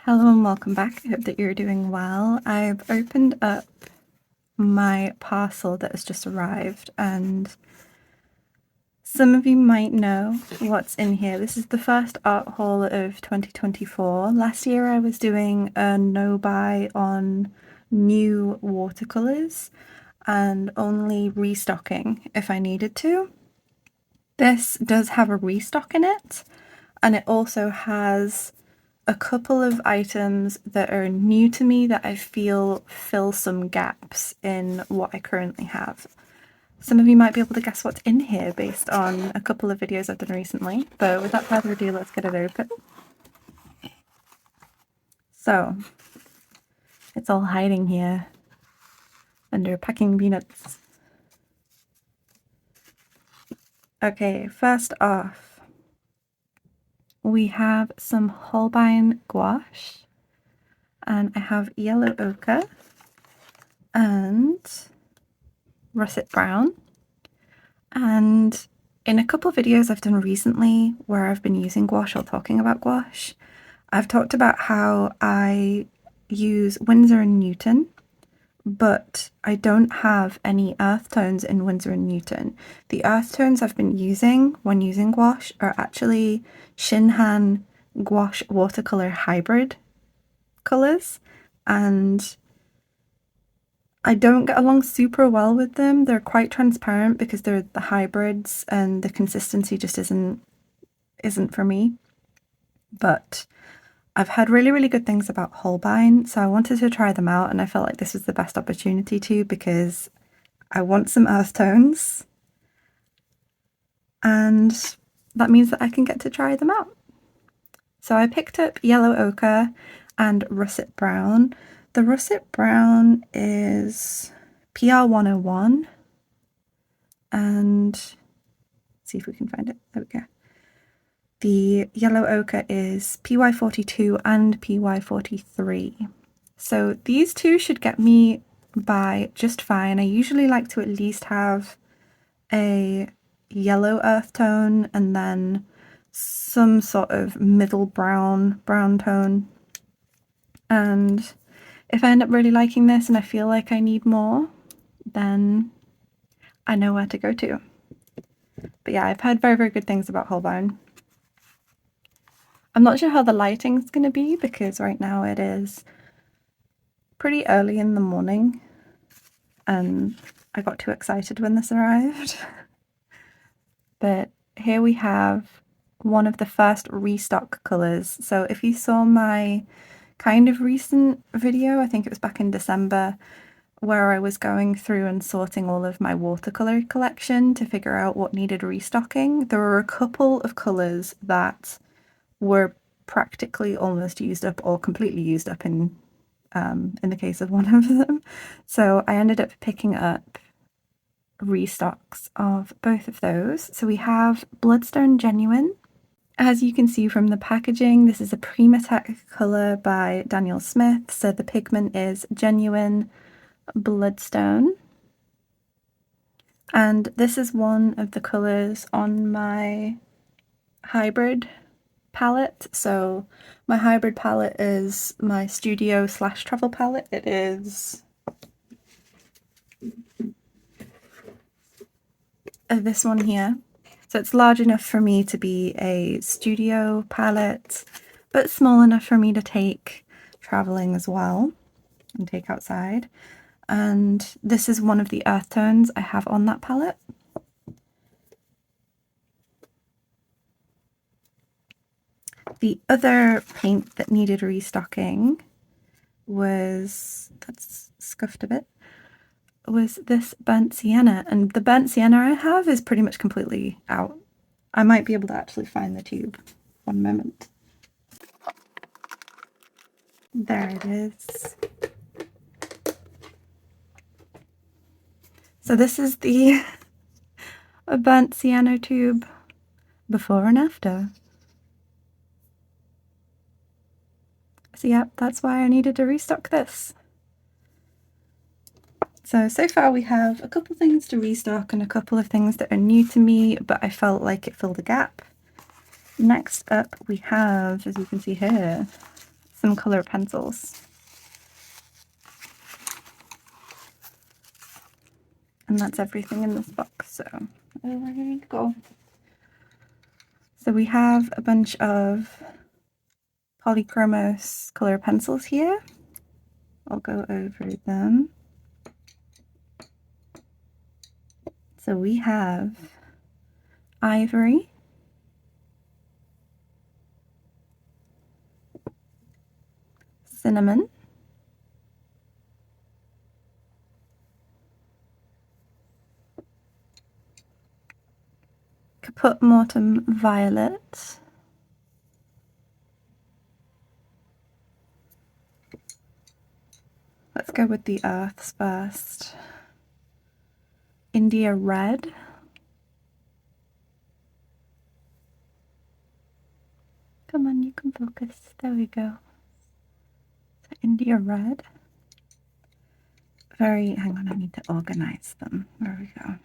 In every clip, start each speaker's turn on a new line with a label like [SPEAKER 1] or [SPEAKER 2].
[SPEAKER 1] Hello and welcome back. I hope that you're doing well. I've opened up my parcel that has just arrived, and some of you might know what's in here. This is the first art haul of 2024. Last year I was doing a no-buy on new watercolours and only restocking if I needed to. This does have a restock in it, and it also has a couple of items that are new to me that I feel fill some gaps in what I currently have. Some of you might be able to guess what's in here based on a couple of videos I've done recently, but without further ado, let's get it open. So, it's all hiding here under packing peanuts. Okay, first off, we have some Holbein gouache, and I have yellow ochre and russet brown. And in a couple of videos I've done recently where I've been using gouache or talking about gouache, I've talked about how I use Winsor & Newton, but I don't have any earth tones in Winsor & Newton. The earth tones I've been using when using gouache are actually Shinhan gouache watercolour hybrid colours, and I don't get along super well with them. They're quite transparent because they're the hybrids and the consistency just isn't for me. But I've heard really good things about Holbein, so I wanted to try them out, and I felt like this was the best opportunity to, because I want some earth tones and that means that I can get to try them out. So I picked up yellow ochre and russet brown. The russet brown is PR 101, and let's see if we can find it. There we go. The yellow ochre is PY 42 and PY 43. So these two should get me by just fine. I usually like to at least have a yellow earth tone and then some sort of middle brown tone. And if I end up really liking this and I feel like I need more, then I know where to go to. But yeah, I've heard very good things about Holbein. I'm not sure how the lighting's going to be because right now it is pretty early in the morning and I got too excited when this arrived. But here we have one of the first restock colours. So if you saw my kind of recent video, I think it was back in December, where I was going through and sorting all of my watercolour collection to figure out what needed restocking, there were a couple of colours that were practically almost used up or completely used up in the case of one of them. So I ended up picking up restocks of both of those. So we have Bloodstone Genuine. As you can see from the packaging, this is a Primatech colour by Daniel Smith. So the pigment is Genuine Bloodstone. And this is one of the colours on my hybrid palette. So my hybrid palette is my studio / travel palette. It is this one here. So it's large enough for me to be a studio palette, but small enough for me to take traveling as well and take outside. And this is one of the earth tones I have on that palette. The other paint that needed restocking was, that's scuffed a bit, was this burnt sienna, and the burnt sienna I have is pretty much completely out. I might be able to actually find the tube. One moment. There it is. So this is the burnt sienna tube before and after. So yeah, that's why I needed to restock this. So far we have a couple things to restock and a couple of things that are new to me, but I felt like it filled a gap. Next up we have, as you can see here, some colour pencils. And that's everything in this box, so there you go. So we have a bunch of Polychromos colour pencils here. I'll go over them. So we have Ivory, Cinnamon, Caput Mortuum Violet, let's go with the earths first, India Red, come on, you can focus, there we go, so India Red, hang on, I need to organize them, there we go.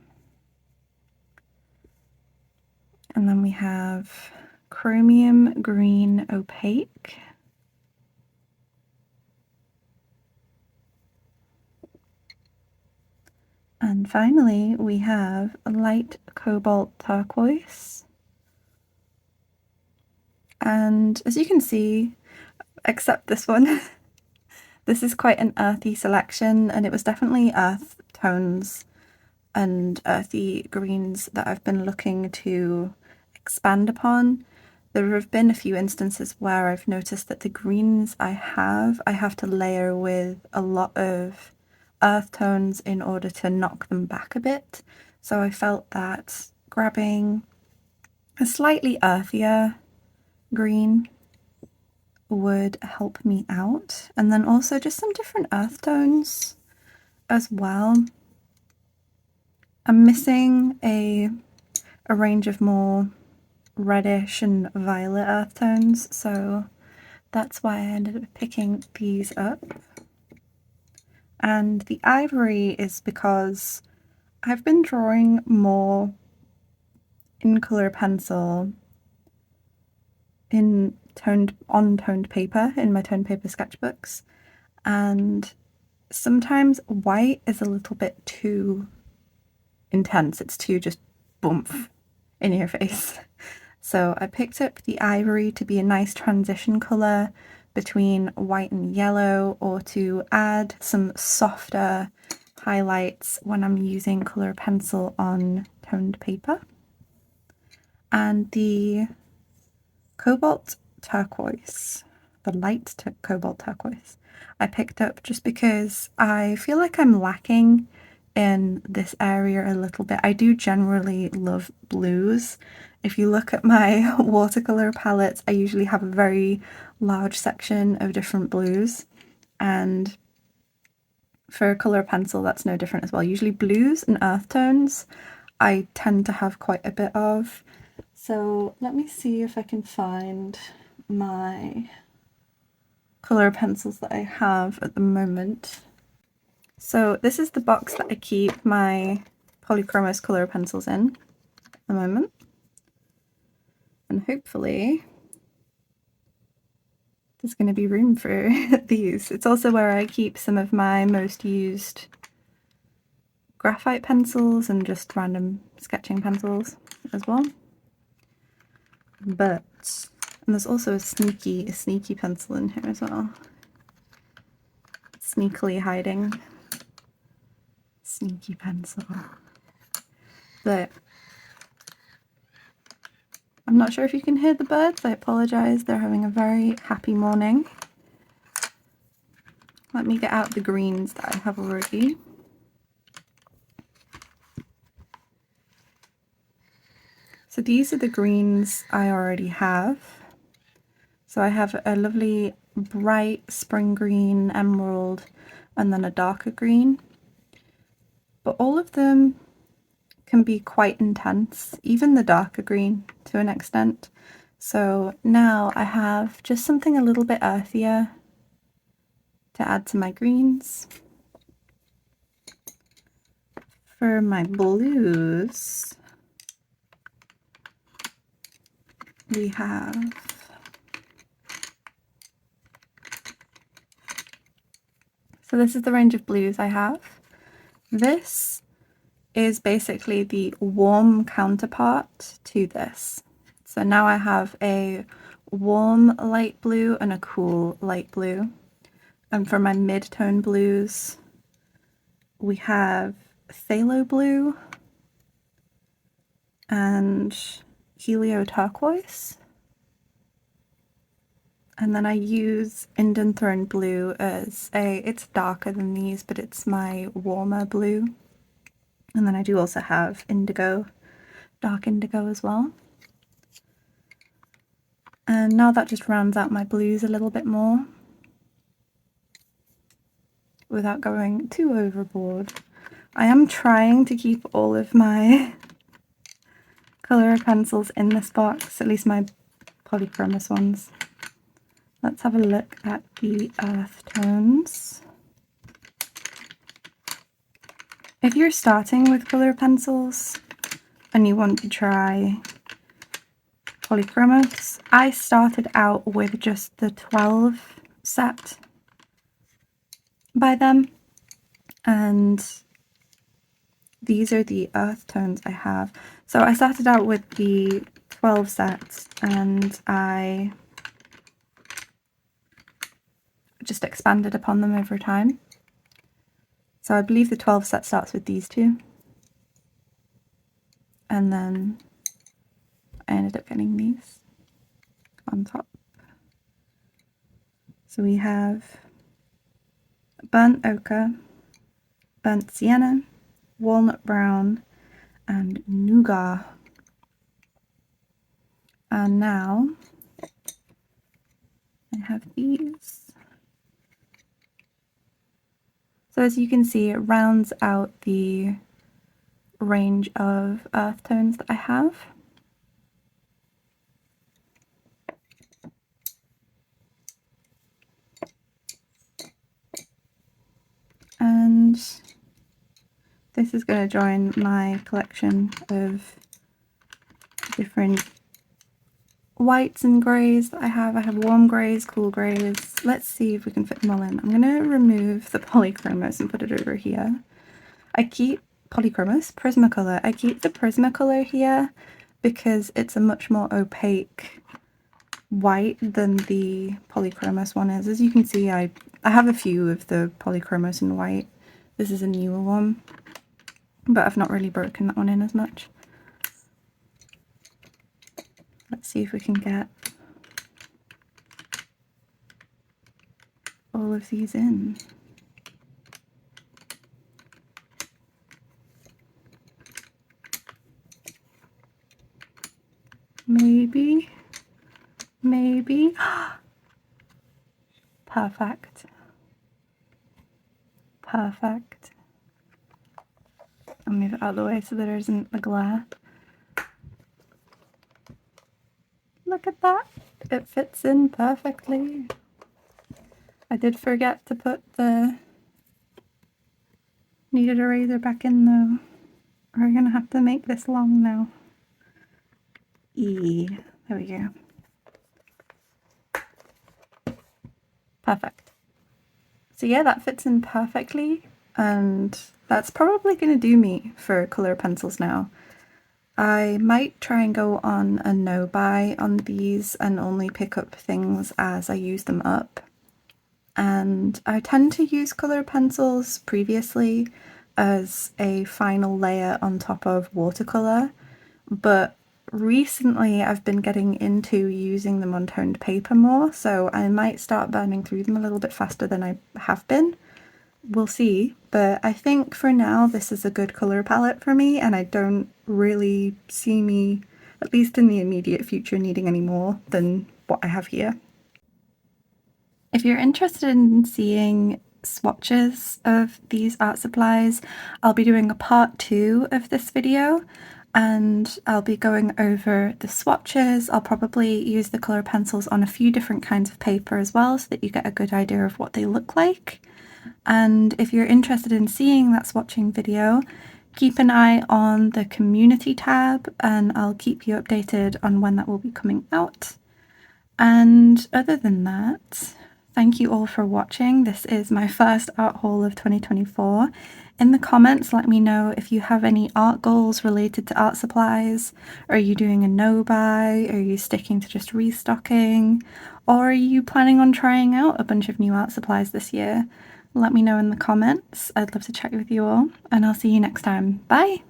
[SPEAKER 1] And then we have Chromium Green Opaque, and finally we have a light Cobalt Turquoise. And as you can see, except this one, this is quite an earthy selection, and it was definitely earth tones and earthy greens that I've been looking to expand upon. There have been a few instances where I've noticed that the greens I have to layer with a lot of earth tones in order to knock them back a bit. So I felt that grabbing a slightly earthier green would help me out, and then also just some different earth tones as well. I'm missing a range of more reddish and violet earth tones, so that's why I ended up picking these up. And the ivory is because I've been drawing more in colour pencil on toned paper in my toned paper sketchbooks, and sometimes white is a little bit too intense, it's too just boomf in your face. So I picked up the ivory to be a nice transition colour between white and yellow, or to add some softer highlights when I'm using colour pencil on toned paper. And the Cobalt Turquoise, the light Cobalt Turquoise, I picked up just because I feel like I'm lacking in this area a little bit. I do generally love blues. If you look at my watercolour palettes, I usually have a very large section of different blues, and for a colour pencil that's no different as well. Usually blues and earth tones I tend to have quite a bit of. So let me see if I can find my colour pencils that I have at the moment. So this is the box that I keep my Polychromos colour pencils in at the moment. And hopefully there's going to be room for these. It's also where I keep some of my most used graphite pencils and just random sketching pencils as well. And there's also a sneaky pencil in here as well. Sneakily hiding. Sneaky pencil. But I'm not sure if you can hear the birds. I apologise. They're having a very happy morning. Let me get out the greens that I have already. So these are the greens I already have. So I have a lovely bright spring green, emerald, and then a darker green. But all of them can be quite intense, even the darker green to an extent. So now I have just something a little bit earthier to add to my greens. For my blues, we have So this is the range of blues I have. This is basically the warm counterpart to this. So now I have a warm light blue and a cool light blue. And for my mid-tone blues, we have phthalo blue and helio turquoise. And then I use Indenthrone blue as it's darker than these, but it's my warmer blue. And then I do also have indigo, dark indigo as well. And now that just rounds out my blues a little bit more without going too overboard. I am trying to keep all of my colour pencils in this box, at least my Polychromos ones. Let's have a look at the earth tones. If you're starting with colour pencils and you want to try Polychromos, I started out with just the 12 set by them, and these are the earth tones I have. So I started out with the 12 sets and I just expanded upon them over time. So I believe the 12 set starts with these two, and then I ended up getting these on top. So we have burnt ochre, burnt sienna, walnut brown, and nougat. And now I have these. So as you can see, it rounds out the range of earth tones that I have. And this is going to join my collection of different whites and greys that I have. I have warm greys, cool greys. Let's see if we can fit them all in. I'm going to remove the Polychromos and put it over here. I keep Polychromos, Prismacolor. I keep the Prismacolor here because it's a much more opaque white than the Polychromos one is. As you can see, I have a few of the Polychromos in white. This is a newer one, but I've not really broken that one in as much. Let's see if we can get all of these in. Maybe. Perfect. Perfect. I'll move it out of the way so there isn't the glare. Look at that. It fits in perfectly. I did forget to put the kneaded eraser back in though. We're gonna have to make this long now. There we go. Perfect. So yeah, that fits in perfectly, and that's probably going to do me for colour pencils now. I might try and go on a no-buy on these and only pick up things as I use them up. And I tend to use colour pencils previously as a final layer on top of watercolour, but recently I've been getting into using them on toned paper more, so I might start burning through them a little bit faster than I have been. We'll see, but I think for now this is a good colour palette for me, and I don't really see me, at least in the immediate future, needing any more than what I have here. If you're interested in seeing swatches of these art supplies, I'll be doing a part 2 of this video, and I'll be going over the swatches. I'll probably use the colour pencils on a few different kinds of paper as well, so that you get a good idea of what they look like. And if you're interested in seeing that swatching video, keep an eye on the community tab and I'll keep you updated on when that will be coming out. And other than that, Thank you all for watching. This is my first art haul of 2024. In the comments, let me know if you have any art goals related to art supplies. Are you doing a no-buy? Are you sticking to just restocking? Or are you planning on trying out a bunch of new art supplies this year? Let me know in the comments. I'd love to chat with you all, and I'll see you next time. Bye!